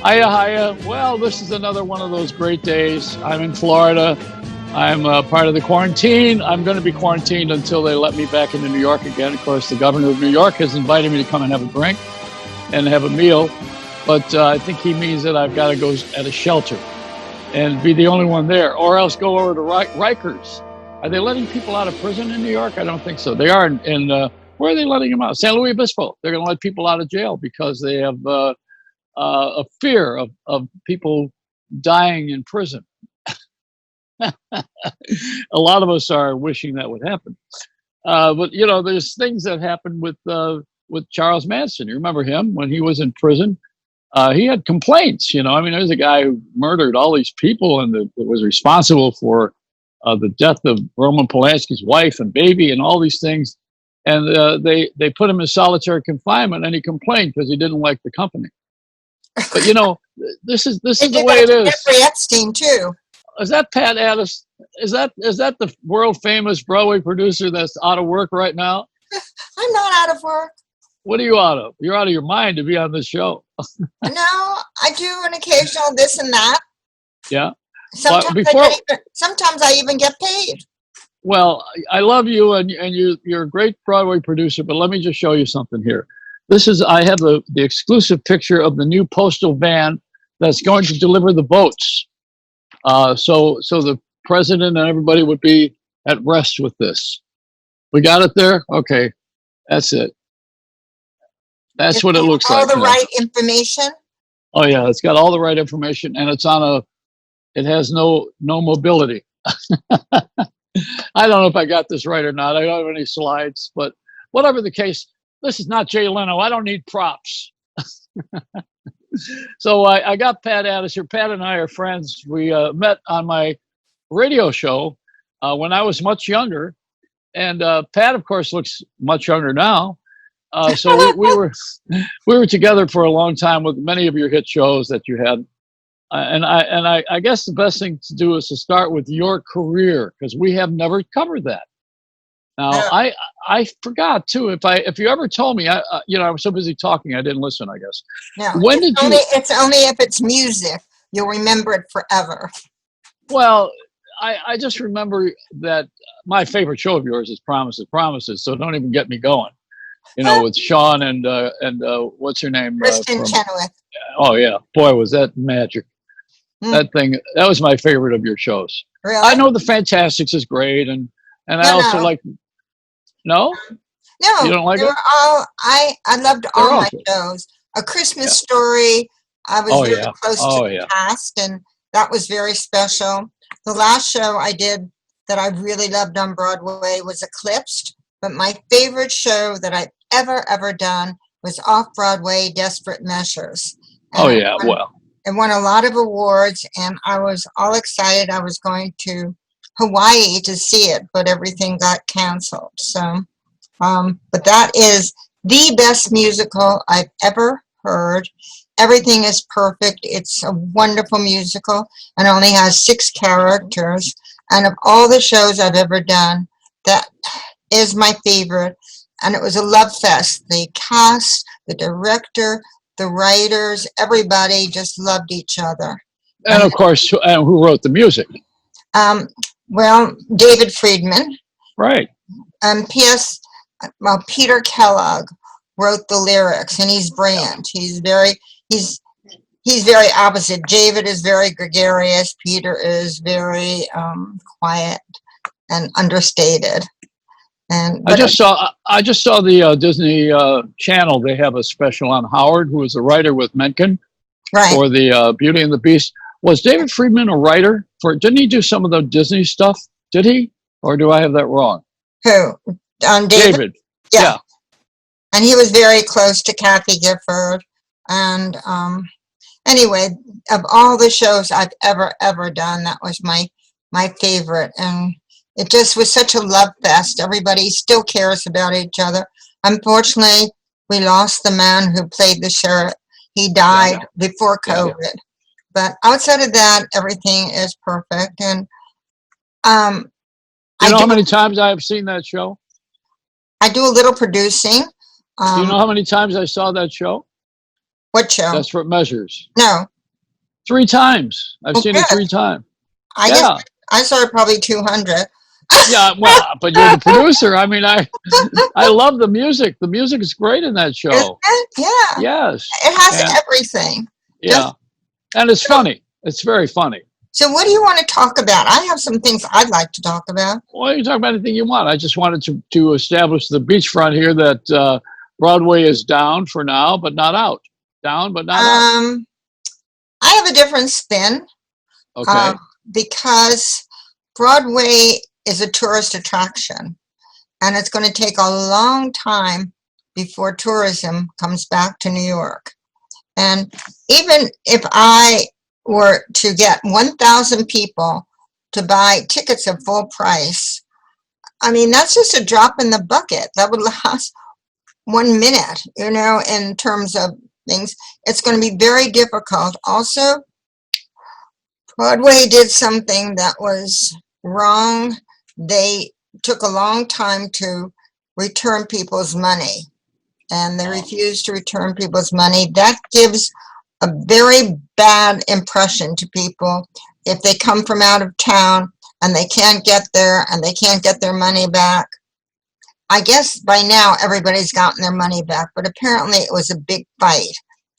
Hiya, hiya. Well, this is another one of those great days. I'm in Florida. I'm part of the quarantine. I'm going to be quarantined until they let me back into New York again. Of course, the governor of New York has invited me to come and have a drink and have a meal. But I think he means that I've got to go at a shelter and be the only one there, or else go over to Rikers. Are they letting people out of prison in New York? I don't think so. They are in where are they letting them out? San Luis Obispo. They're going to let people out of jail because they have a fear of people dying in prison. A lot of us are wishing that would happen. But, you know, there's things that happened with Charles Manson. You remember him when he was in prison? He had complaints, you know. I mean, there's a guy who murdered all these people and that was responsible for the death of Roman Polanski's wife and baby and all these things. And they put him in solitary confinement, and he complained because he didn't like the company. But, you know, this is the way it is. Jeffrey Epstein, too. Is that Pat Addiss? Is that the world famous Broadway producer that's out of work right now? I'm not out of work. What are you out of? You're out of your mind to be on this show. No, I do an occasional this and that. Yeah. Sometimes I even get paid. Well, I love you, and you're a great Broadway producer. But let me just show you something here. I have the exclusive picture of the new postal van that's going to deliver the votes. So the president and everybody would be at rest with this. We got it there? Okay. That's it. That's what it looks like. All the right information? Oh yeah, it's got all the right information, and it has no mobility. I don't know if I got this right or not. I don't have any slides, but whatever the case, this is not Jay Leno. I don't need props. So I got Pat Addiss here. Pat and I are friends. We met on my radio show when I was much younger. And Pat, of course, looks much younger now. So we were together for a long time with many of your hit shows that you had. And I guess the best thing to do is to start with your career, because we have never covered that. Now, no. I forgot too. If you ever told me, I was so busy talking, I didn't listen, I guess. No, it's only if it's music. You'll remember it forever. Well, I just remember that my favorite show of yours is Promises, Promises. So don't even get me going. You know, with Sean and what's her name? Kristen Chenoweth. Oh yeah, boy, was that magic. That was my favorite of your shows. Really? I know the Fantastics is great, and I also like. No, you don't like it? I loved all my shows. A Christmas Story. I was very close to the cast, and that was very special. The last show I did that I really loved on Broadway was Eclipsed. But my favorite show that I've ever done was off-Broadway, Desperate Measures. And it won a lot of awards, and I was all excited. I was going to Hawaii to see it, but everything got canceled. So, but that is the best musical I've ever heard. Everything is perfect. It's a wonderful musical and only has 6 characters. And of all the shows I've ever done, that is my favorite. And it was a love fest. The cast, the director, the writers, everybody just loved each other. And of course, who wrote the music? Well, David Friedman. Right. P.S. Peter Kellogg wrote the lyrics, and he's brilliant. He's very opposite. David is very gregarious. Peter is very quiet and understated. I just saw the Disney Channel. They have a special on Howard, who was a writer with Menken for the Beauty and the Beast. Was David Friedman a writer didn't he do some of the Disney stuff? Did he? Or do I have that wrong? Who? David? Yeah. And he was very close to Kathy Gifford. And anyway, of all the shows I've ever done, that was my favorite. And it just was such a love fest. Everybody still cares about each other. Unfortunately, we lost the man who played the sheriff. He died before COVID. Yeah. But outside of that, everything is perfect. And you know how many times I have seen that show? I do a little producing. Do you know how many times I saw that show? What show? Desperate Measures. No. 3 times. I've seen it 3 times. I guess I saw it probably 200. Yeah, well, but you're the producer. I mean, I love the music. The music is great in that show. Isn't it? Yeah. Yes. It has everything. Yeah. And it's funny. It's very funny. So what do you want to talk about? I have some things I'd like to talk about. Well, you can talk about anything you want. I just wanted to establish the beachfront here that Broadway is down for now, but not out. Down, but not out. I have a different spin. Okay. Because Broadway is a tourist attraction, and it's going to take a long time before tourism comes back to New York. And even if I were to get 1,000 people to buy tickets at full price, I mean, that's just a drop in the bucket. That would last 1 minute, you know, in terms of things. It's going to be very difficult. Also, Broadway did something that was wrong. They took a long time to return people's money, and they refused to return people's money. That gives a very bad impression to people if they come from out of town and they can't get there and they can't get their money back. I guess by now everybody's gotten their money back, but apparently it was a big fight.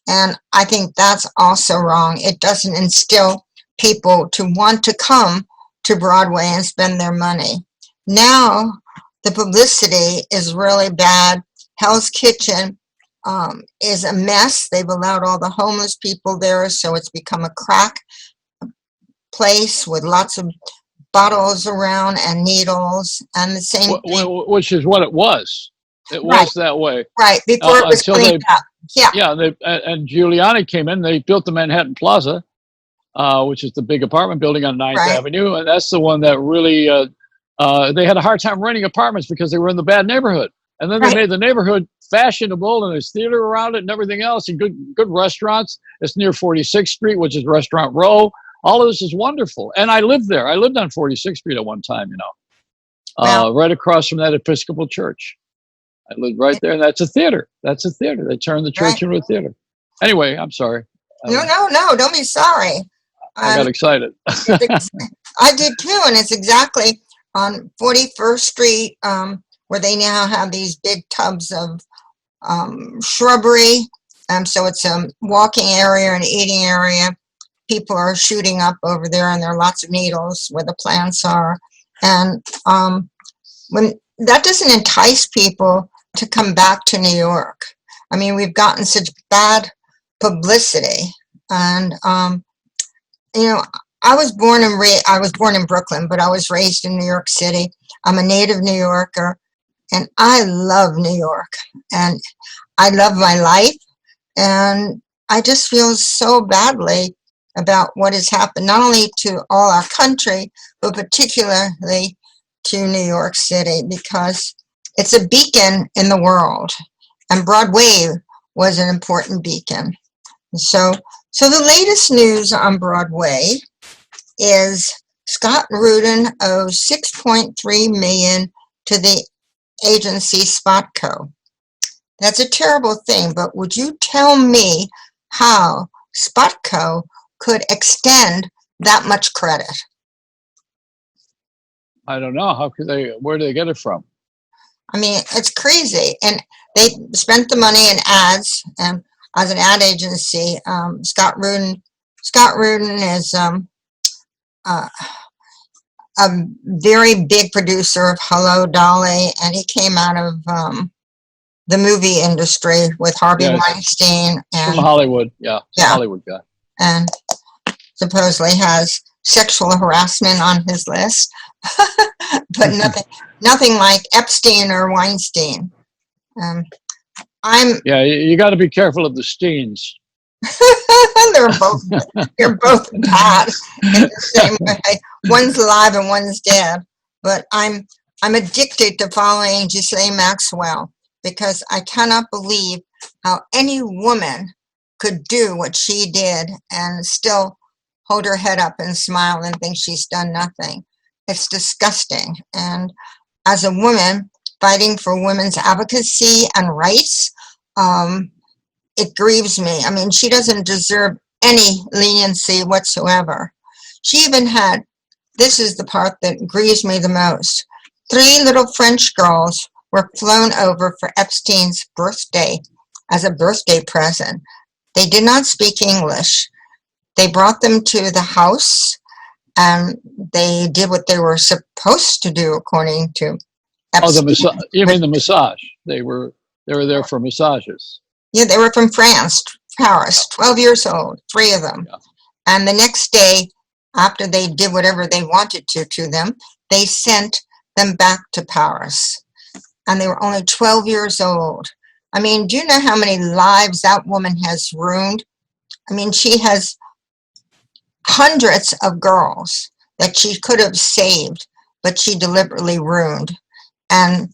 And I think that's also wrong. It doesn't instill people to want to come to Broadway and spend their money. Now, the publicity is really bad. Hell's Kitchen is a mess. They've allowed all the homeless people there, so it's become a crack place with lots of bottles around and needles and the same thing. Which is what it was. It was that way. Right, before it was cleaned up. Yeah. Yeah, and Giuliani came in, they built the Manhattan Plaza, which is the big apartment building on 9th Avenue. And that's the one that really, they had a hard time renting apartments because they were in the bad neighborhood. And then they made the neighborhood fashionable, and there's theater around it and everything else, and good restaurants. It's near 46th Street, which is Restaurant Row. All of this is wonderful. And I lived there. I lived on 46th Street at one time, you know, right across from that Episcopal church. I lived right there, and that's a theater. That's a theater. They turned the church into a theater. Anyway, I'm sorry. No, don't be sorry. I got excited. I did too, and it's exactly on 41st Street, where they now have these big tubs of shrubbery. So it's a walking area and eating area. People are shooting up over there, and there are lots of needles where the plants are. And when that doesn't entice people to come back to New York. I mean, we've gotten such bad publicity, and you know, I was born in Brooklyn, but I was raised in New York City. I'm a native New Yorker, and I love New York, and I love my life, and I just feel so badly about what has happened, not only to all our country, but particularly to New York City, because it's a beacon in the world, and Broadway was an important beacon. So the latest news on Broadway is Scott Rudin owes $6.3 million to the agency Spotco. That's a terrible thing, but would you tell me how Spotco could extend that much credit? I don't know. Where do they get it from? I mean, it's crazy. And they spent the money in ads, and as an ad agency, Scott Rudin is a very big producer of Hello, Dolly, and he came out of the movie industry with Harvey Weinstein. And, from Hollywood, Hollywood guy. And supposedly has sexual harassment on his list, but nothing like Epstein or Weinstein. You got to be careful of the Steens. They're both bad in the same way. One's alive and one's dead. But I'm addicted to following Ghislaine Maxwell, because I cannot believe how any woman could do what she did and still hold her head up and smile and think she's done nothing. It's disgusting. And as a woman fighting for women's advocacy and rights, it grieves me. I mean, she doesn't deserve any leniency whatsoever. She even had, this is the part that grieves me the most, 3 little French girls were flown over for Epstein's birthday as a birthday present. They did not speak English. They brought them to the house, and they did what they were supposed to do according to Epstein. Oh, you mean the massage? They were there for massages. Yeah, they were from France, Paris, 12 years old, 3 of them. Yeah. And the next day, after they did whatever they wanted to them, they sent them back to Paris. And they were only 12 years old. I mean, do you know how many lives that woman has ruined? I mean, she has hundreds of girls that she could have saved, but she deliberately ruined. And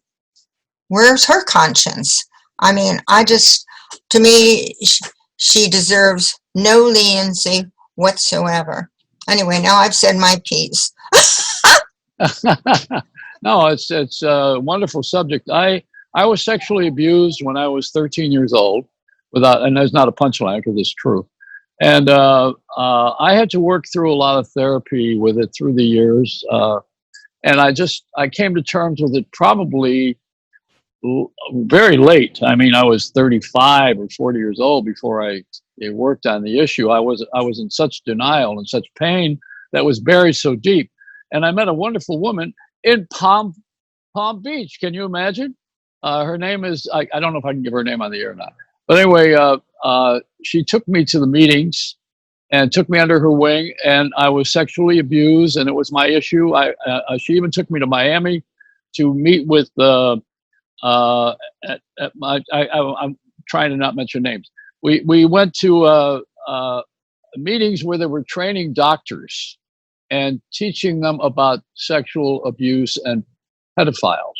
where's her conscience? I mean, to me, she deserves no leniency whatsoever. Anyway, now I've said my piece. No, it's a wonderful subject. I was sexually abused when I was 13 years old, and there's not a punchline because it's true. And I had to work through a lot of therapy with it through the years. And I came to terms with it probably very late. I mean, I was 35 or 40 years old before I worked on the issue. I was in such denial and such pain that was buried so deep. And I met a wonderful woman in Palm Beach. Can you imagine? Her name is, I don't know if I can give her name on the air or not. But anyway, she took me to the meetings and took me under her wing, and I was sexually abused, and it was my issue. She even took me to Miami to meet with I'm trying to not mention names. We went to meetings where they were training doctors and teaching them about sexual abuse and pedophiles.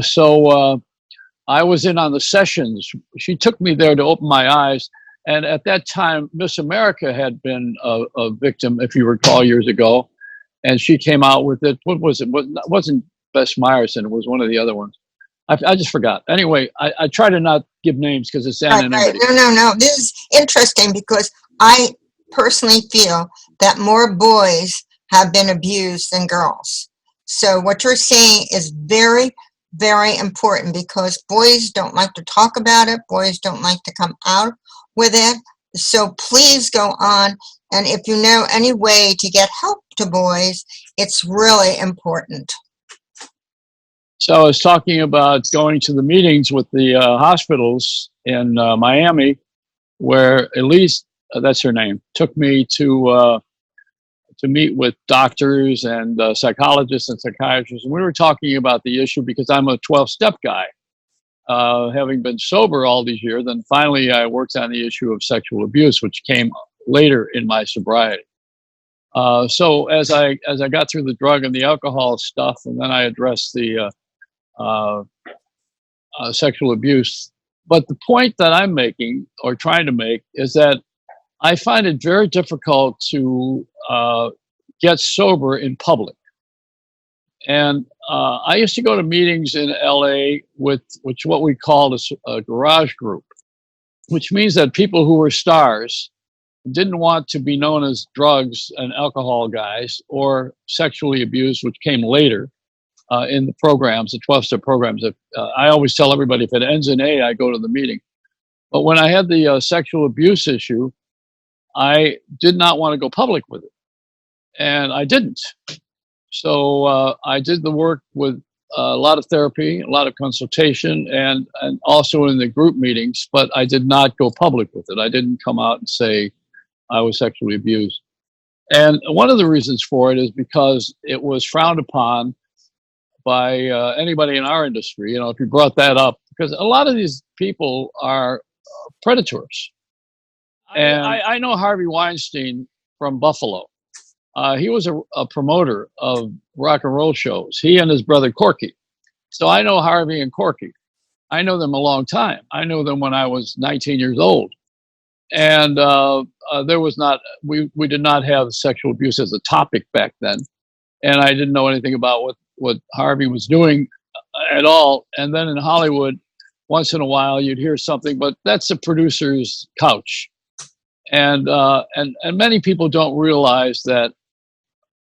So I was in on the sessions. She took me there to open my eyes. And at that time, Miss America had been a victim, if you recall, years ago. And she came out with it. What was it? It wasn't Bess Meyerson. It was one of the other ones. I just forgot. Anyway, I try to not give names because it's anonymity. Right. No. This is interesting because I personally feel that more boys have been abused than girls. So what you're saying is very, very important because boys don't like to talk about it. Boys don't like to come out with it. So please go on. And if you know any way to get help to boys, it's really important. So I was talking about going to the meetings with the hospitals in Miami, where Elise, that's her name, took me to meet with doctors and psychologists and psychiatrists. And we were talking about the issue because I'm a 12-step guy, having been sober all these years. Then finally, I worked on the issue of sexual abuse, which came later in my sobriety. So as I got through the drug and the alcohol stuff, and then I addressed the sexual abuse. But the point that I'm making or trying to make is that I find it very difficult to get sober in public. And I used to go to meetings in LA with what we called a garage group, which means that people who were stars didn't want to be known as drugs and alcohol guys or sexually abused, which came later. In the programs, the 12-step programs. I always tell everybody, if it ends in A, I go to the meeting. But when I had the sexual abuse issue, I did not want to go public with it. And I didn't. So I did the work with a lot of therapy, a lot of consultation, and also in the group meetings, but I did not go public with it. I didn't come out and say I was sexually abused. And one of the reasons for it is because it was frowned upon by anybody in our industry, if you brought that up, because a lot of these people are predators. And I know Harvey Weinstein from Buffalo. He was a promoter of rock and roll shows, he and his brother Corky. So I know Harvey and Corky. I know them a long time. I know them when I was 19 years old. And there was we did not have sexual abuse as a topic back then. And I didn't know anything about what Harvey was doing at all. And then in Hollywood, once in a while, you'd hear something, but that's a producer's couch. And many people don't realize that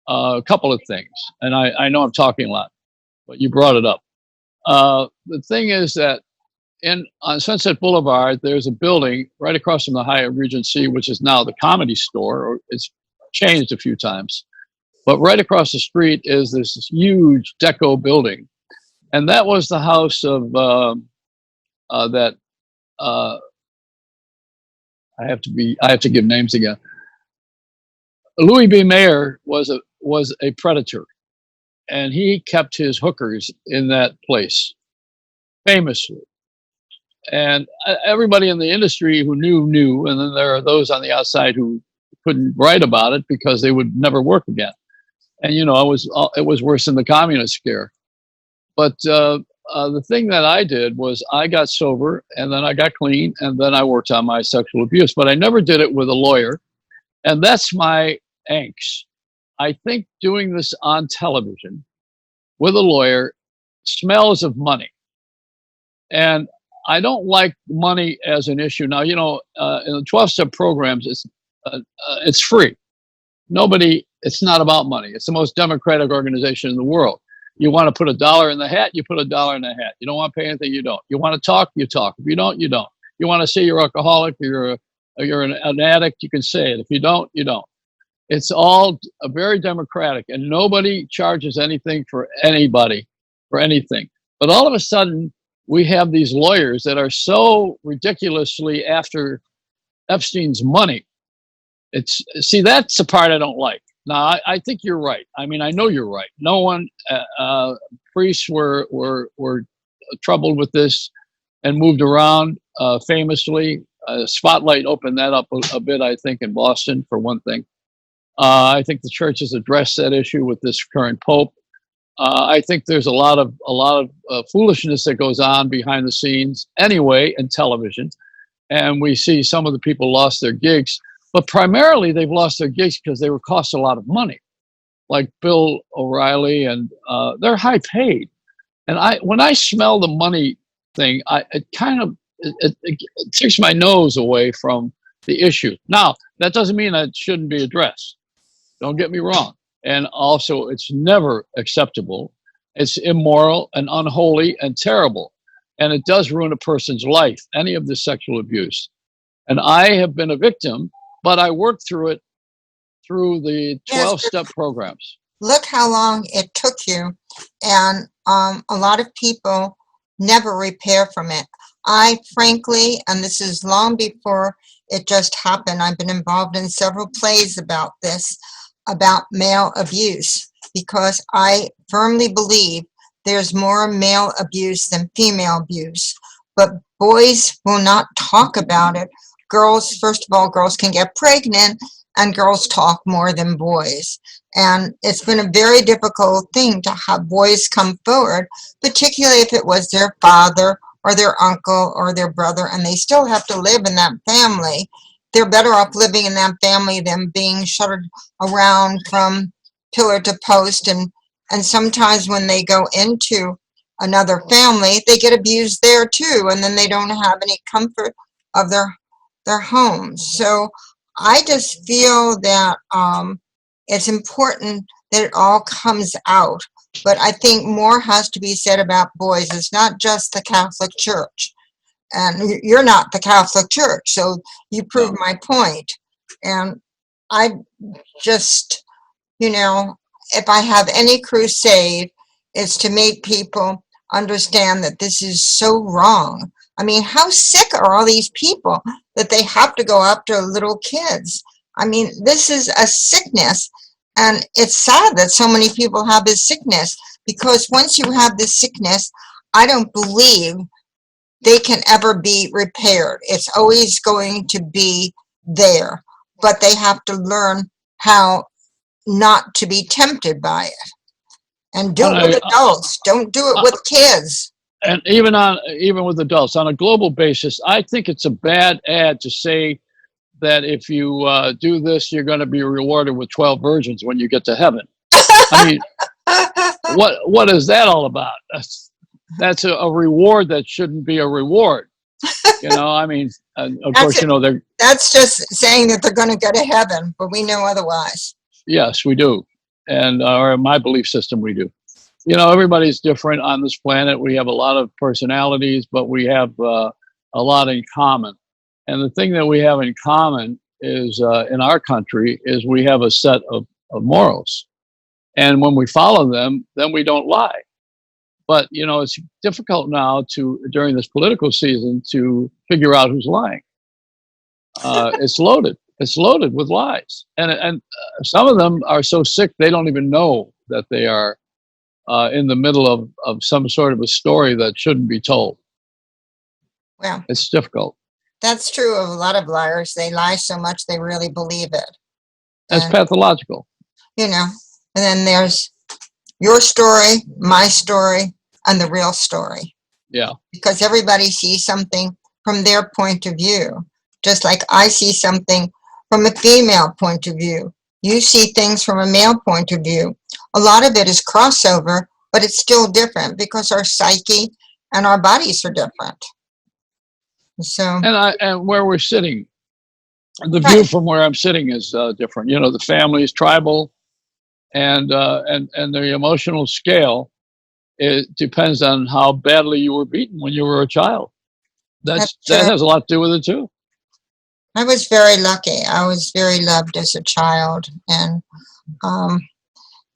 a couple of things. And I know I'm talking a lot, but you brought it up. The thing is that on Sunset Boulevard, there's a building right across from the Hyatt Regency, which is now the Comedy Store. Or it's changed a few times. But right across the street is this huge deco building. And that was the house of that. I have to give names again. Louis B. Mayer was a predator, and he kept his hookers in that place, famously. And everybody in the industry who knew, and then there are those on the outside who couldn't write about it because they would never work again. And it was worse than the communist scare. But the thing that I did was I got sober, and then I got clean, and then I worked on my sexual abuse. But I never did it with a lawyer, and that's my angst. I think doing this on television with a lawyer smells of money, and I don't like money as an issue. Now, in the 12-step programs, it's free. It's not about money. It's the most democratic organization in the world. You want to put $1 in the hat, you put $1 in the hat. You don't want to pay anything, you don't. You want to talk, you talk. If you don't, you don't. You want to say you're alcoholic, you're an addict, you can say it. If you don't, you don't. It's all very democratic, and nobody charges anything for anybody for anything. But all of a sudden, we have these lawyers that are so ridiculously after Epstein's money. See, that's the part I don't like. Now, I think you're right. I mean, I know you're right. No one, priests were troubled with this and moved around famously. Spotlight opened that up a bit, I think, in Boston, for one thing. I think the church has addressed that issue with this current pope. I think there's a lot of foolishness that goes on behind the scenes anyway in television, and we see some of the people lost their gigs. But primarily, they've lost their gigs because they were cost a lot of money, like Bill O'Reilly, and they're high paid. And when I smell the money thing, it takes my nose away from the issue. Now, that doesn't mean that it shouldn't be addressed. Don't get me wrong. And also, it's never acceptable. It's immoral and unholy and terrible. And it does ruin a person's life, any of the sexual abuse. And I have been a victim, but I worked through it through the 12-step programs. Look how long it took you. And a lot of people never repair from it. I frankly, and this is long before it just happened, I've been involved in several plays about this, about male abuse, because I firmly believe there's more male abuse than female abuse. But boys will not talk about it. Girls, first of all, girls can get pregnant, and girls talk more than boys. And it's been a very difficult thing to have boys come forward, particularly if it was their father or their uncle or their brother, and they still have to live in that family. They're better off living in that family than being shuttered around from pillar to post. And sometimes when they go into another family, they get abused there too, and then they don't have any comfort of their homes. So I just feel that it's important that it all comes out. But I think more has to be said about boys. It's not just the Catholic Church. And you're not the Catholic Church, so you prove my point. And I just, if I have any crusade, it's to make people understand that this is so wrong. I mean, how sick are all these people that they have to go after little kids? I mean, this is a sickness, and it's sad that so many people have this sickness, because once you have this sickness, I don't believe they can ever be repaired. It's always going to be there, but they have to learn how not to be tempted by it. And do it with adults. Don't do it with kids. And even with adults, on a global basis, I think it's a bad ad to say that if you do this, you're going to be rewarded with 12 virgins when you get to heaven. I mean, what is that all about? That's a reward that shouldn't be a reward. I mean, of course, they're. That's just saying that they're going to go to heaven, but we know otherwise. Yes, we do. And or in my belief system, we do. Everybody's different on this planet. We have a lot of personalities, but we have a lot in common. And the thing that we have in common is, in our country, is we have a set of morals. And when we follow them, then we don't lie. But, it's difficult now during this political season to figure out who's lying. It's loaded. It's loaded with lies. And some of them are so sick, they don't even know that they are in the middle of some sort of a story that shouldn't be told. Well, it's difficult. That's true of a lot of liars. They lie so much they really believe it. That's pathological. And then there's your story, my story, and the real story. Yeah. Because everybody sees something from their point of view. Just like I see something from a female point of view. You see things from a male point of view. A lot of it is crossover, but it's still different because our psyche and our bodies are different. So and where we're sitting, the view from where I'm sitting is different. The family is tribal, and the emotional scale, it depends on how badly you were beaten when you were a child. That has a lot to do with it too. I was very lucky. I was very loved as a child, and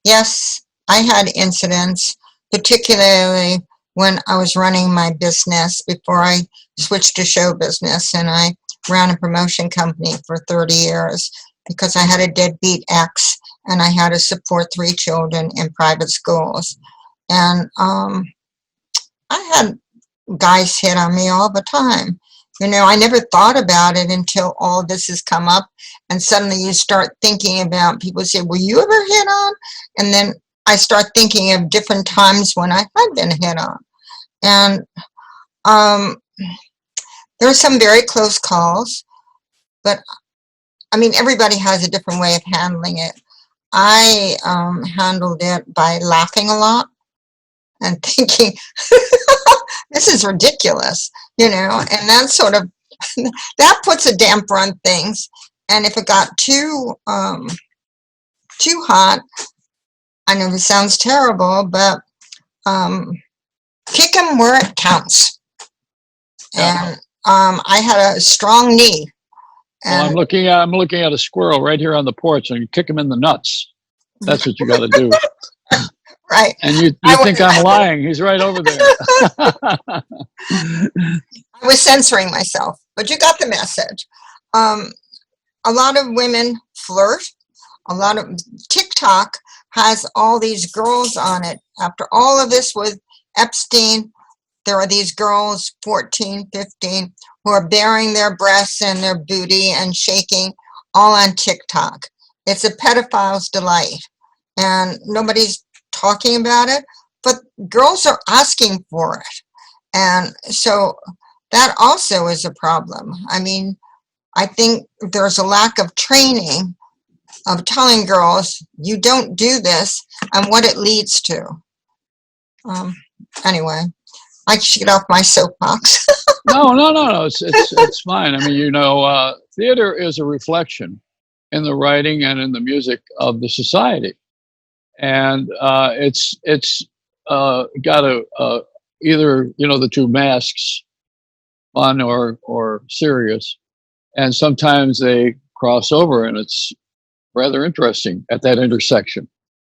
yes, I had incidents, particularly when I was running my business before I switched to show business, and I ran a promotion company for 30 years because I had a deadbeat ex and I had to support 3 children in private schools. And I had guys hit on me all the time. I never thought about it until all this has come up, and suddenly you start thinking about, people say, were you ever hit on? And then I start thinking of different times when I had been hit on. And there were some very close calls, but I mean, everybody has a different way of handling it. I handled it by laughing a lot and thinking, this is ridiculous, and that sort of, that puts a damper on things. And if it got too hot, I know this sounds terrible, but kick them where it counts. And I had a strong knee. Well, I'm looking at a squirrel right here on the porch, and you kick him in the nuts. That's what you got to do. Right. And you think I'm lying. He's right over there. I was censoring myself, but you got the message. A lot of women flirt. A lot of TikTok has all these girls on it. After all of this with Epstein, there are these girls, 14, 15, who are baring their breasts and their booty and shaking, all on TikTok. It's a pedophile's delight. And nobody's talking about it, but girls are asking for it. And so that also is a problem. I mean, I think there's a lack of training of telling girls, you don't do this, and what it leads to. Anyway, I should get off my soapbox. No. It's fine. I mean, theater is a reflection in the writing and in the music of the society, and it's got either the two masks, fun or serious, and sometimes they cross over, and it's rather interesting at that intersection.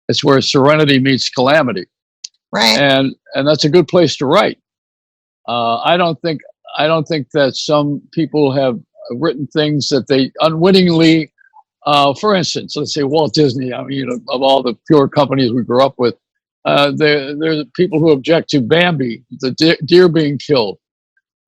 It's where serenity meets calamity. Right. And that's a good place to write. I don't think that some people have written things that they unwittingly, for instance, let's say Walt Disney. I mean, of all the pure companies we grew up with, there's people who object to Bambi, the deer being killed.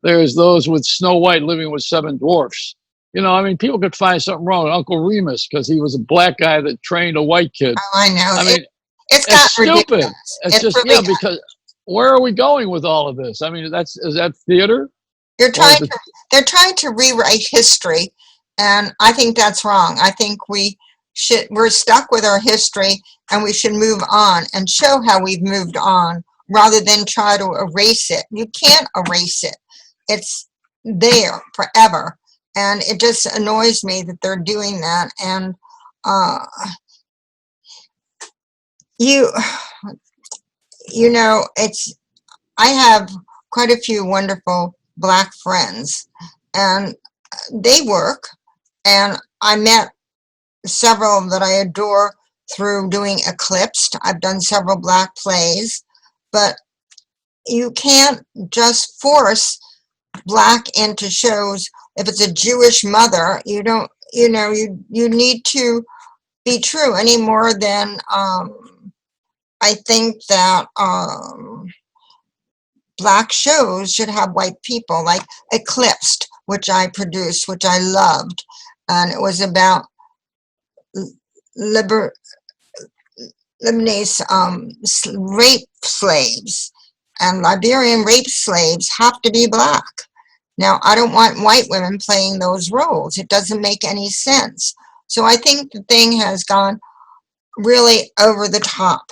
There's those with Snow White living with 7 dwarfs. I mean, people could find something wrong with Uncle Remus because he was a black guy that trained a white kid. Oh, I know. I mean, it's stupid. Ridiculous. It's just really because where are we going with all of this? I mean, is that theater? They're trying to rewrite history, and I think that's wrong. I think we're stuck with our history, and we should move on and show how we've moved on rather than try to erase it. You can't erase it. It's there forever. And it just annoys me that they're doing that. And you know, I have quite a few wonderful Black friends, and they work, and I met several that I adore through doing Eclipsed. I've done several Black plays, but you can't just force Black into shows. If it's a Jewish mother, you don't, you know, you need to be true any more than I think that Black shows should have white people, like Eclipsed, which I produced, which I loved, and it was about Lebanese rape slaves, and Liberian rape slaves have to be Black. Now, I don't want white women playing those roles. It doesn't make any sense. So I think the thing has gone really over the top.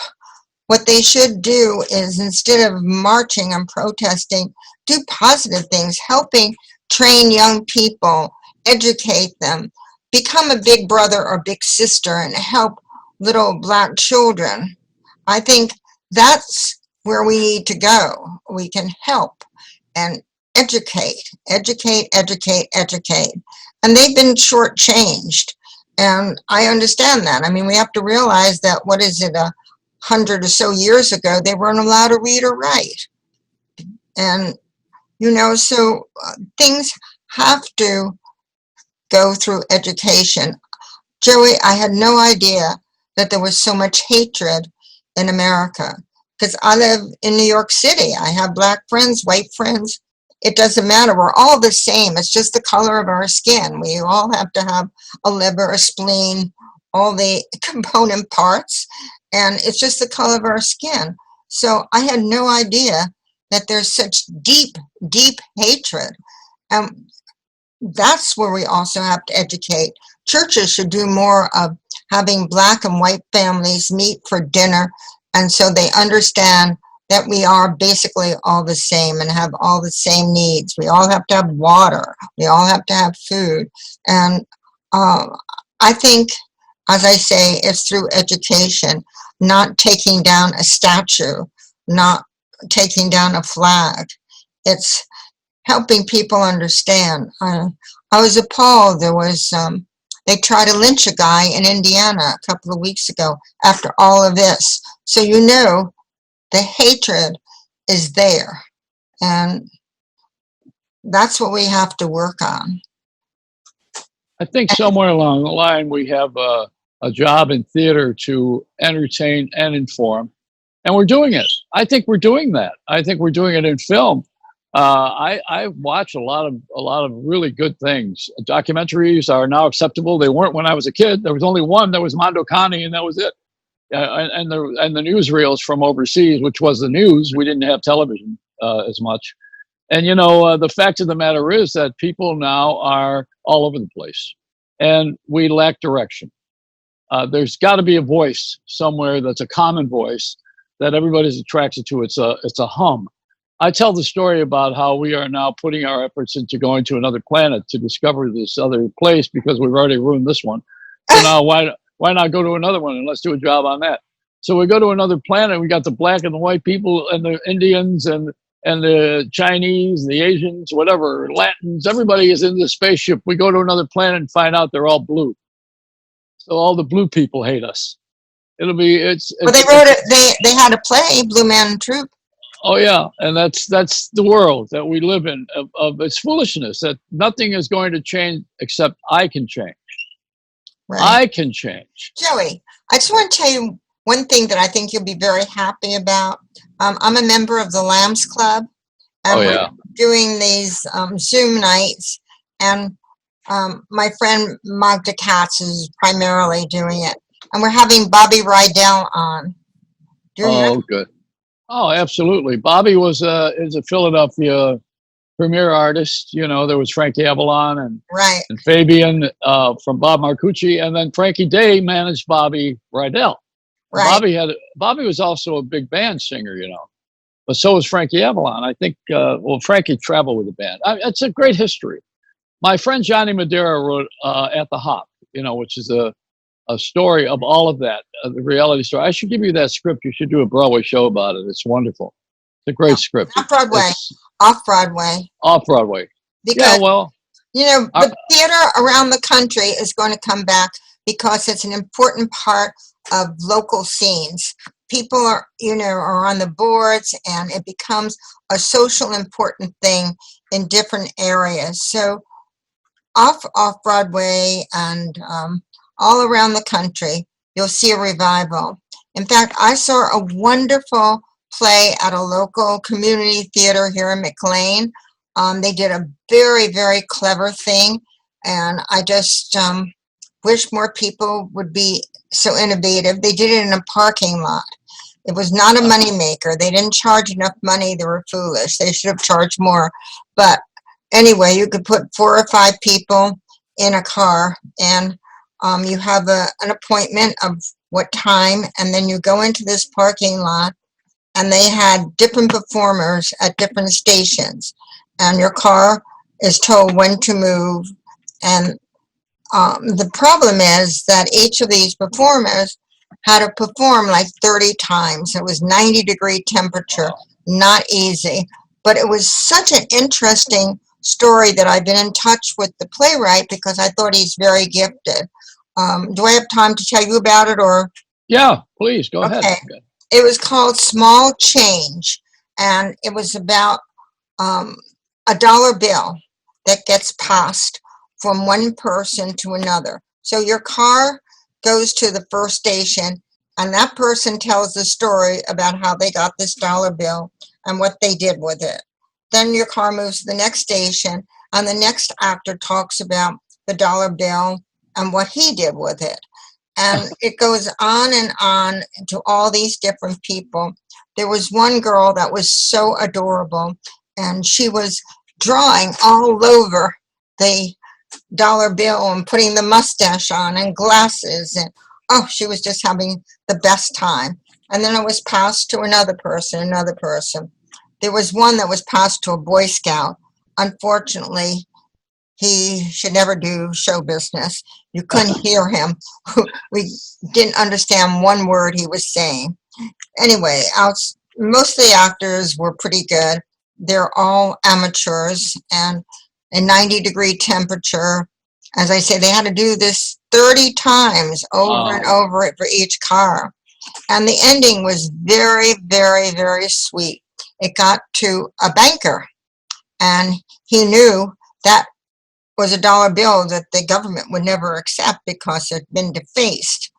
What they should do is, instead of marching and protesting, do positive things, helping train young people, educate them, become a big brother or big sister, and help little Black children. I think that's where we need to go. We can help and educate. And they've been shortchanged. And I understand that. I mean, we have to realize that, what is it, 100 or so years ago, they weren't allowed to read or write. And, you know, so things have to go through education. Joey, I had no idea that there was so much hatred in America, because I live in New York City. I have Black friends, white friends. It doesn't matter. We're all the same. It's just the color of our skin. We all have to have a liver, a spleen, all the component parts, and it's just the color of our skin. So I had no idea that there's such deep, deep hatred. That's where we also have to educate. Churches should do more of having Black and white families meet for dinner, and so they understand that we are basically all the same and have all the same needs. We all have to have water. We all have to have food. And I think, as I say, it's through education, not taking down a statue, not taking down a flag. It's helping people understand. I was appalled. There was, they tried to lynch a guy in Indiana a couple of weeks ago after all of this. So you know, the hatred is there, and that's what we have to work on. I think somewhere along the line we have a job in theater to entertain and inform, and we're doing it. I think we're doing that. I think we're doing it in film. I watch a lot of really good things. Documentaries are now acceptable. They weren't when I was a kid. There was only one. That was Mondo Cane, and that was it. And the newsreels from overseas, which was the news. We didn't have television as much. And, you know, the fact of the matter is that people now are all over the place, and we lack direction. There's got to be a voice somewhere that's a common voice that everybody's attracted to. It's a hum. I tell the story about how we are now putting our efforts into going to another planet to discover this other place, because we've already ruined this one. So now why not go to another one, and let's do a job on that. So we go to another planet. We got the Black and the white people and the Indians and the Chinese, the Asians, whatever, Latins. Everybody is in the spaceship. We go to another planet and find out they're all blue. So all the blue people hate us. It'll be well, they wrote it. They had a play, Blue Man and Troop. Oh yeah, and that's the world that we live in. Of its foolishness, that nothing is going to change except I can change. Right. I can change. Joey, I just want to tell you one thing that I think you'll be very happy about. I'm a member of the Lambs Club, and we're doing these Zoom nights, and my friend Magda Katz is primarily doing it, and we're having Bobby Rydell on. Good. Oh, absolutely. Bobby is a Philadelphia premier artist. You know, there was Frankie Avalon and Fabian from Bob Marcucci, and then Frankie Day managed Bobby Rydell. Right. Bobby was also a big band singer, you know. but so was Frankie Avalon. I think, well, Frankie traveled with the band. It's a great history. My friend Johnny Madeira wrote At the Hop, which is a story of all of that, the reality story. I should give you that script. You should do a Broadway show about it. It's wonderful. It's a great script. Not Broadway, off-Broadway. Off-Broadway. Because, yeah, well, the theater around the country is going to come back because it's an important part of local scenes. People are on the boards, and it becomes a social important thing in different areas. So off-Broadway and all around the country, you'll see a revival. In fact, I saw a wonderful play at a local community theater here in McLean. They did a very, very clever thing, and I just wish more people would be so innovative. They did it in a parking lot. It was not a moneymaker. They didn't charge enough money. They were foolish. They should have charged more. But anyway, you could put 4 or 5 people in a car, and you have an appointment of what time, and then you go into this parking lot, and they had different performers at different stations, and your car is told when to move. And the problem is that each of these performers had to perform like 30 times. It was 90-degree temperature, not easy. But it was such an interesting story that I've been in touch with the playwright because I thought he's very gifted. Do I have time to tell you about it, or? Yeah, please, go ahead. It was called Small Change, and it was about a dollar bill that gets passed from one person to another. So your car goes to the first station, and that person tells the story about how they got this dollar bill and what they did with it. Then your car moves to the next station, and the next actor talks about the dollar bill and what he did with it. And it goes on and on to all these different people. There was one girl that was so adorable, and she was drawing all over the dollar bill and putting the mustache on and glasses, and she was just having the best time. And then it was passed to another person. There was one that was passed to a Boy Scout. Unfortunately, he should never do show business. You couldn't hear him. We didn't understand one word he was saying. Anyway, most of the actors were pretty good. They're all amateurs, and a 90-degree temperature. As I say, they had to do this 30 times over and over for each car. And the ending was very, very, very sweet. It got to a banker, and he knew that was a dollar bill that the government would never accept because it had been defaced.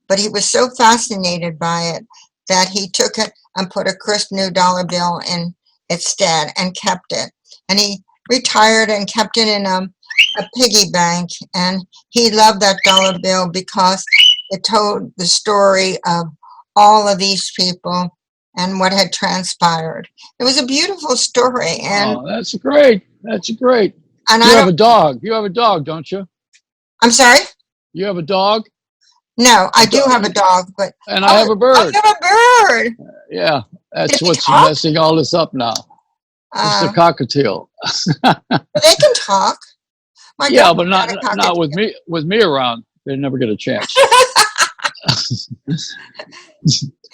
But he was so fascinated by it that he took it and put a crisp new dollar bill in its stead and kept it. And he retired and kept it in a piggy bank. And he loved that dollar bill because it told the story of all of these people and what had transpired. It was a beautiful story. And that's great. That's great. And you have a dog. You have a dog, don't you? I'm sorry? You have a dog? No, I do have a dog, but and I have a bird. I have a bird. Yeah, that's what's messing all this up now. It's the cockatiel. They can talk. Yeah, but not with me. With me around, they never get a chance.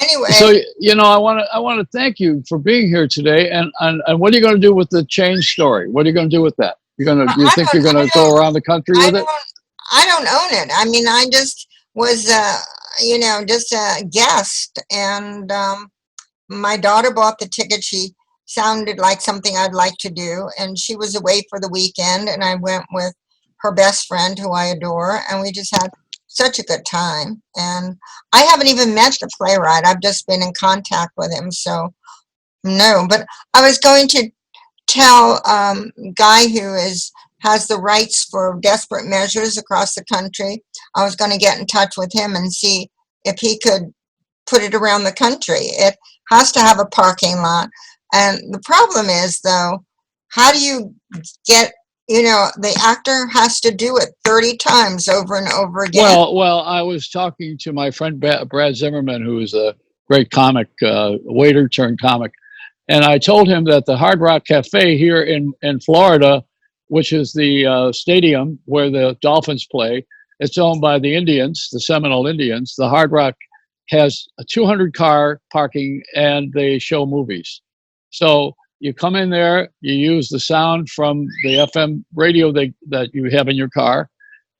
Anyway, so I want to thank you for being here today. And what are you going to do with the change story? What are you going to do with that? Do you think you're going to go around the country with it? I don't own it. I mean, I just was, just a guest, and my daughter bought the ticket. She sounded like something I'd like to do, and she was away for the weekend, and I went with her best friend, who I adore, and we just had such a good time. And I haven't even met the playwright. I've just been in contact with him, so no. But I was going to tell Guy, who has the rights for Desperate Measures across the country, I was going to get in touch with him and see if he could put it around the country. It has to have a parking lot. And the problem is, though, how do you get, the actor has to do it 30 times over and over again. Well, I was talking to my friend Brad Zimmerman, who is a great comic, waiter turned comic. And I told him that the Hard Rock Cafe here in Florida, which is the stadium where the Dolphins play, it's owned by the Indians, the Seminole Indians. The Hard Rock has a 200-car parking, and they show movies. So you come in there, you use the sound from the FM radio that you have in your car,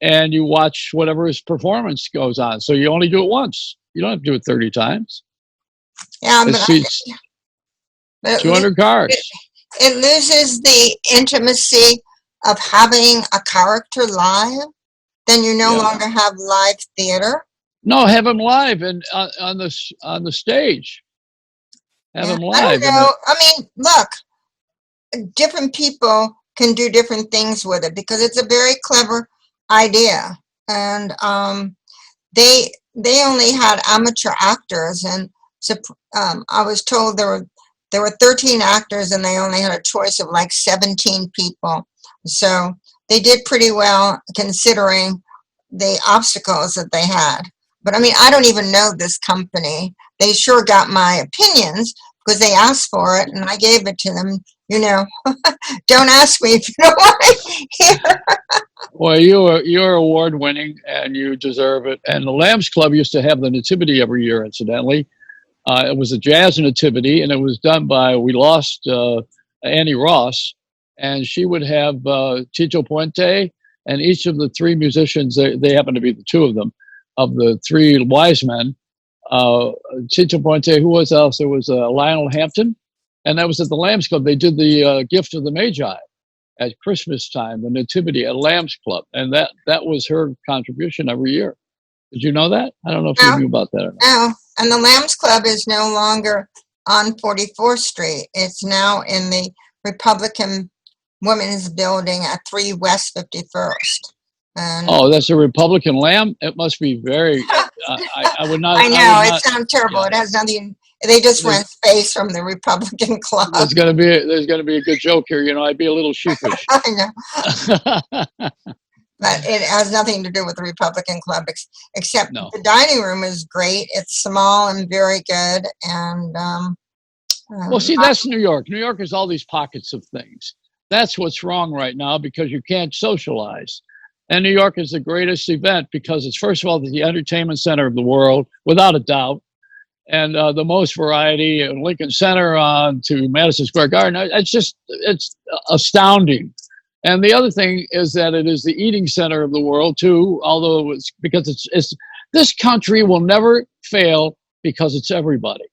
and you watch whatever his performance goes on. So you only do it once. You don't have to do it 30 times. Yeah, but 200 cars. It loses the intimacy of having a character live. Then you no longer have live theater. No, have him live and on the stage. Have him live. I don't know. I mean, look, different people can do different things with it because it's a very clever idea. And they only had amateur actors, and so I was told there were 13 actors, and they only had a choice of like 17 people. So they did pretty well considering the obstacles that they had. But I mean, I don't even know this company. They sure got my opinions because they asked for it, and I gave it to them. You know, don't ask me if you don't want to hear. Well, you're award winning, and you deserve it. And the Lambs Club used to have the Nativity every year, incidentally. It was a jazz nativity, and it was done by, we lost Annie Ross, and she would have Tito Puente, and each of the three musicians, they happen to be the two of them, of the three wise men. Tito Puente, who was else? There was Lionel Hampton, and that was at the Lambs Club. They did the Gift of the Magi at Christmas time, the Nativity at Lambs Club, and that was her contribution every year. Did you know that? I don't know if you knew about that or not. No, and the Lambs Club is no longer on 44th Street. It's now in the Republican Women's Building at 3 West 51st. And that's a Republican Lamb? It must be very... I would not... I know, it sounds terrible. Yeah. It has nothing... They just went space from the Republican Club. There's gonna be a good joke here. You know, I'd be a little sheepish. I know. But it has nothing to do with the Republican Club, except the dining room is great. It's small and very good. And well, see, that's New York. New York has all these pockets of things. That's what's wrong right now because you can't socialize. And New York is the greatest event because it's, first of all, the entertainment center of the world, without a doubt, and the most variety. And Lincoln Center on to Madison Square Garden. It's astounding. And the other thing is that it is the eating center of the world too, although it's because it's this country will never fail because it's everybody.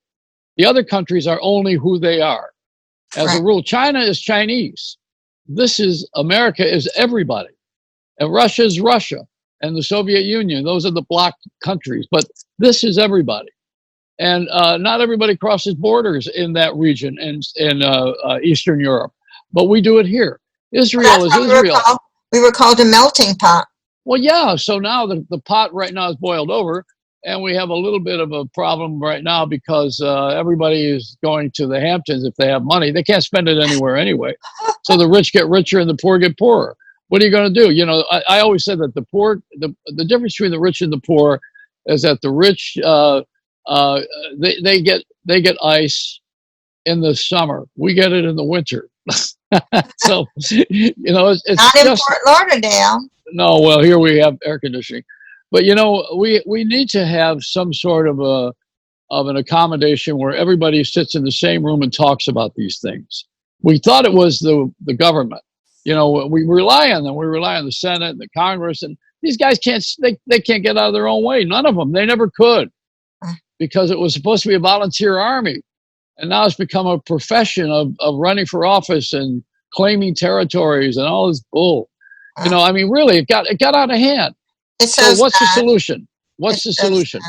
The other countries are only who they are. As a rule, China is Chinese. This is America is everybody. And Russia is Russia. And the Soviet Union, those are the bloc countries. But this is everybody. And not everybody crosses borders in that region in Eastern Europe. But we do it here. Israel is Israel. We were called a melting pot. Well, yeah. So now the pot right now is boiled over, and we have a little bit of a problem right now because everybody is going to the Hamptons if they have money. They can't spend it anywhere anyway. So the rich get richer and the poor get poorer. What are you going to do? You know, I always said that the poor, the difference between the rich and the poor is that the rich they get ice in the summer. We get it in the winter. So, you know, it's not in Fort Lauderdale. No, well, here we have air conditioning, but you know, we need to have some sort of an accommodation where everybody sits in the same room and talks about these things. We thought it was the government. You know, we rely on them. We rely on the Senate and the Congress, and these guys can't get out of their own way. None of them. They never could, because it was supposed to be a volunteer army. And now it's become a profession of running for office and claiming territories and all this bull. You know, I mean, really, it got out of hand. So what's the solution? What's the solution?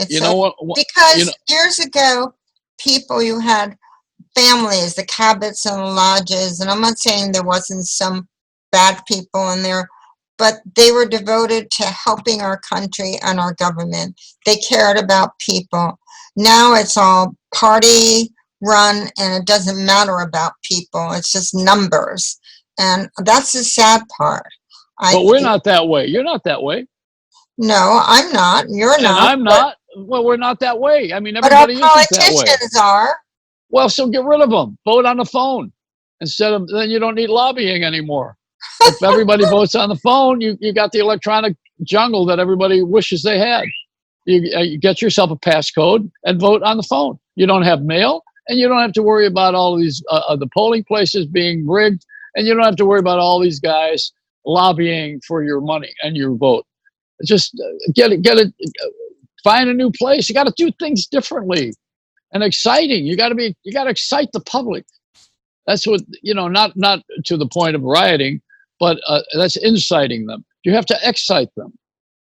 You know what? Because years ago, you had families, the Cabots and the Lodges, and I'm not saying there wasn't some bad people in there, but they were devoted to helping our country and our government. They cared about people. Now it's all party run, and it doesn't matter about people. It's just numbers. And that's the sad part. But we're not that way. You're not that way. No, I'm not. You're not. I'm not. Well, we're not that way. I mean, everybody isn't that way. But our politicians are. Well, so get rid of them. Vote on the phone then you don't need lobbying anymore. If everybody votes on the phone, you got the electronic jungle that everybody wishes they had. You get yourself a passcode and vote on the phone. You don't have mail, and you don't have to worry about all of these the polling places being rigged, and you don't have to worry about all these guys lobbying for your money and your vote. Just get it. Find a new place. You got to do things differently and exciting. You got to excite the public. That's what, not to the point of rioting, but that's inciting them. You have to excite them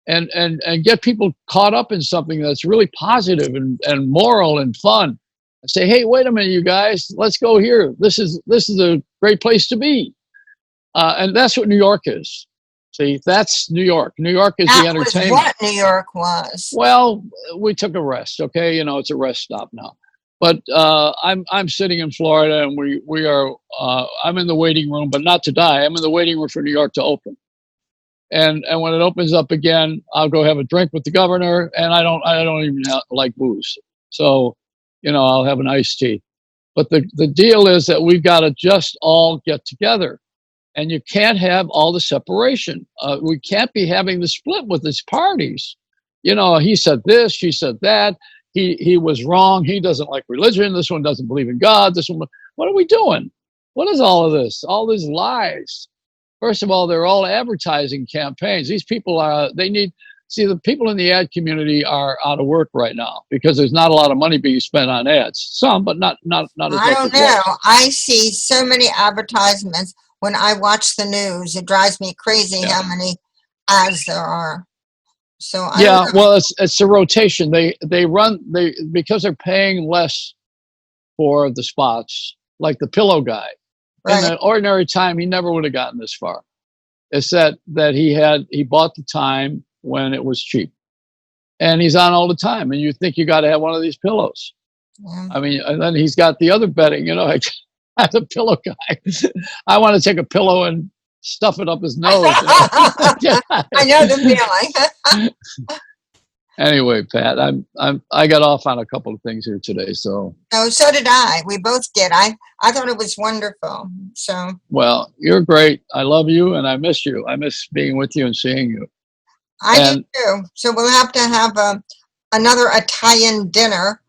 and get people caught up in something that's really positive and moral and fun. And say, hey, wait a minute, you guys, let's go here. This is a great place to be. And that's what New York is. See, that's New York. New York is the entertainment. That was what New York was. Well, we took a rest, okay? It's a rest stop now. But I'm sitting in Florida, and we are. I'm in the waiting room, but not to die. I'm in the waiting room for New York to open. And when it opens up again, I'll go have a drink with the governor, and I don't even like booze, so I'll have an iced tea. But the deal is that we've got to just all get together. And you can't have all the separation. We can't be having the split with these parties. He said this, she said that. He was wrong. He doesn't like religion. This one doesn't believe in God. This one, what are we doing? What is all of this? All these lies. First of all, they're all advertising campaigns. These people the people in the ad community are out of work right now because there's not a lot of money being spent on ads. Some, but not as much. I don't know. I see so many advertisements. When I watch the news, it drives me crazy how many ads there are. So well, it's a rotation. They because they're paying less for the spots, like the pillow guy. Right. In an ordinary time, he never would have gotten this far. It's that he bought the time when it was cheap, and he's on all the time. And you think you got to have one of these pillows. Yeah. I mean, and then he's got the other betting. As a pillow guy, I want to take a pillow and stuff it up his nose. I know the feeling. Anyway, Pat, I got off on a couple of things here today, so. Oh, so did I. We both did. I thought it was wonderful. So. Well, you're great. I love you, and I miss you. I miss being with you and seeing you. I do too. So we'll have to have another Italian dinner.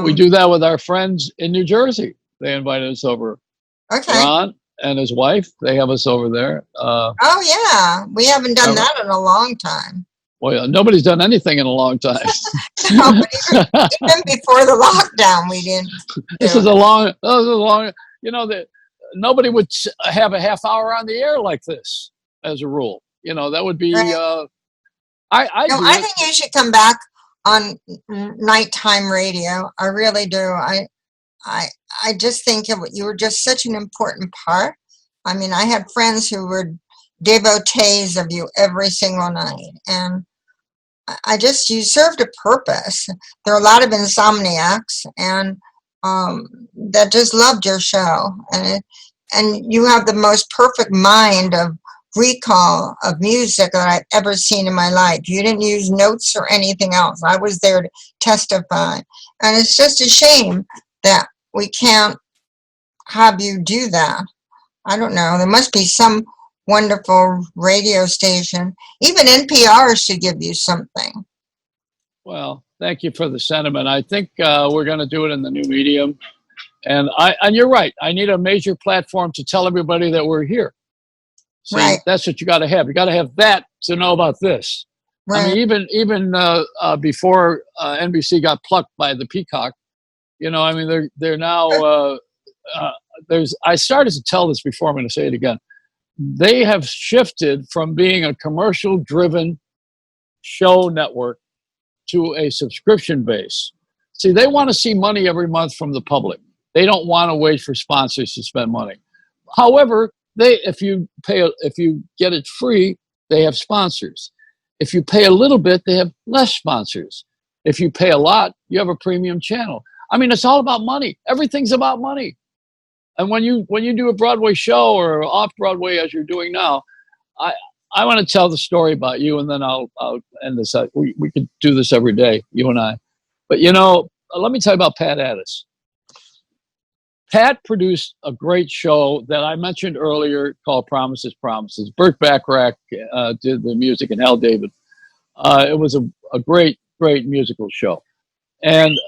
We do that with our friends in New Jersey. They invited us over. Okay. Ron and his wife, they have us over there. Oh, yeah. We haven't done that in a long time. Well, yeah, nobody's done anything in a long time. No, but even before the lockdown, we didn't. This is a long, nobody would have a half hour on the air like this as a rule. That would be, right. I think you should come back on nighttime radio. I really do. I just think you were just such an important part. I mean, I had friends who were devotees of you every single night. And you served a purpose. There are a lot of insomniacs and that just loved your show. And you have the most perfect mind of recall of music that I've ever seen in my life. You didn't use notes or anything else. I was there to testify. And it's just a shame that we can't have you do that. I don't know. There must be some wonderful radio station. Even NPR should give you something. Well, thank you for the sentiment. I think we're going to do it in the new medium. And you're right. I need a major platform to tell everybody that we're here. See, right. That's what you got to have. You got to have that to know about this. Right. I mean, even before NBC got plucked by the Peacock, they're now, I started to tell this before, I'm going to say it again. They have shifted from being a commercial-driven show network to a subscription base. See, they want to see money every month from the public. They don't want to wait for sponsors to spend money. However, if you get it free, they have sponsors. If you pay a little bit, they have less sponsors. If you pay a lot, you have a premium channel. I mean, it's all about money. Everything's about money. And when you do a Broadway show or off Broadway as you're doing now, I want to tell the story about you, and then I'll end this. We could do this every day, you and I. But let me tell you about Pat Addiss. Pat produced a great show that I mentioned earlier called Promises, Promises. Burt Bacharach did the music and Hal David. It was a great musical show. And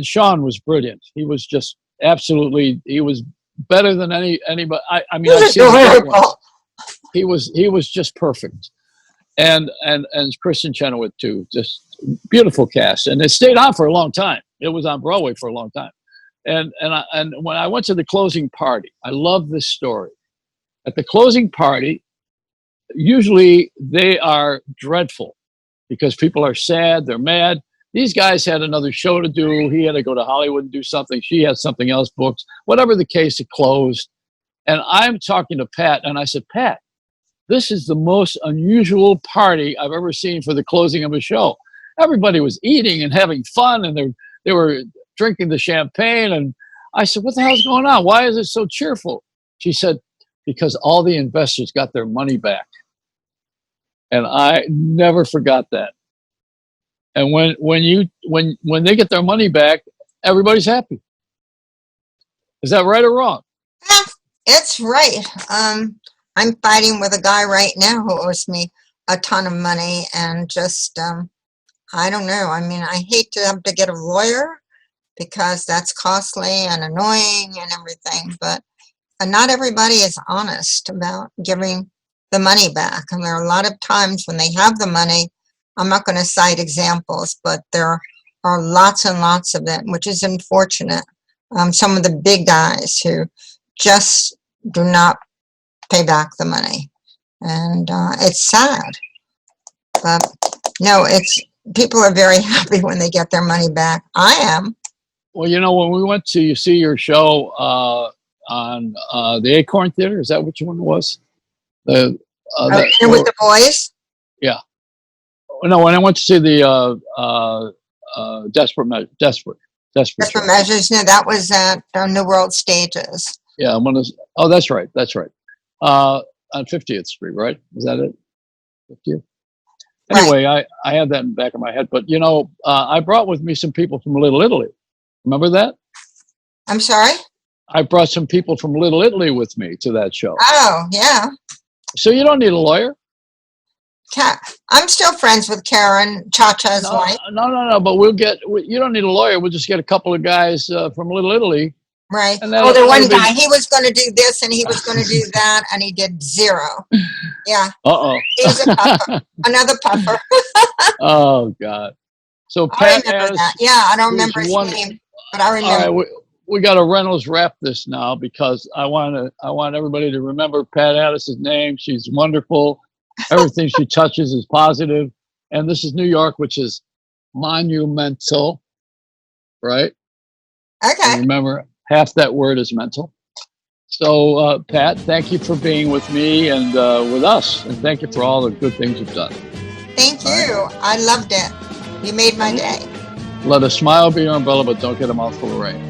Sean was brilliant. He was just absolutely, he was better than anybody. I mean, I've seen he was just perfect. And Kristen Chenoweth too, just beautiful cast. And it stayed on for a long time. It was on Broadway for a long time. And when I went to the closing party, I love this story. At the closing party, usually they are dreadful because people are sad, they're mad. These guys had another show to do. He had to go to Hollywood and do something. She had something else booked. Whatever the case, it closed. And I'm talking to Pat, and I said, Pat, this is the most unusual party I've ever seen for the closing of a show. Everybody was eating and having fun, and they were drinking the champagne. And I said, what the hell's going on? Why is it so cheerful? She said, because all the investors got their money back. And I never forgot that. And when they get their money back, everybody's happy. Is that right or wrong? Yeah, it's right. I'm fighting with a guy right now who owes me a ton of money, and just I don't know. I mean, I hate to have to get a lawyer because that's costly and annoying and everything, but not everybody is honest about giving the money back. And there are a lot of times when they have the money, I'm not going to cite examples, but there are lots and lots of them, which is unfortunate. Some of the big guys who just do not pay back the money. And it's sad. But no, people are very happy when they get their money back. I am. Well, you know, when we went to see your show on the Acorn Theater, is that which one it was? With the boys? Yeah. No, when I went to see the Desperate Measures. No, that was at New World Stages. Yeah, that's right. On 50th Street, right? Is that it? 50th. Anyway, right. I had that in the back of my head, but you know, I brought with me some people from Little Italy. Remember that? I'm sorry? I brought some people from Little Italy with me to that show. Oh, yeah. So you don't need a lawyer? I'm still friends with Karen, Cha-Cha's wife. No, but you don't need a lawyer. We'll just get a couple of guys from Little Italy. Right. The one guy, he was going to do this and he was going to do that, and he did zero. Yeah. Uh-oh. He's a puffer. Another puffer. Oh, God. So Pat remember that. Yeah, I don't remember his name, but I remember. All right, we got to Reynolds wrap this now because I want everybody to remember Pat Addiss's name. She's wonderful. Everything she touches is positive. And this is New York, which is monumental, right? Okay. And remember, half that word is mental. So, Pat, thank you for being with me and with us. And thank you for all the good things you've done. Thank you. Right. I loved it. You made my day. Let a smile be your umbrella, but don't get a mouthful of rain.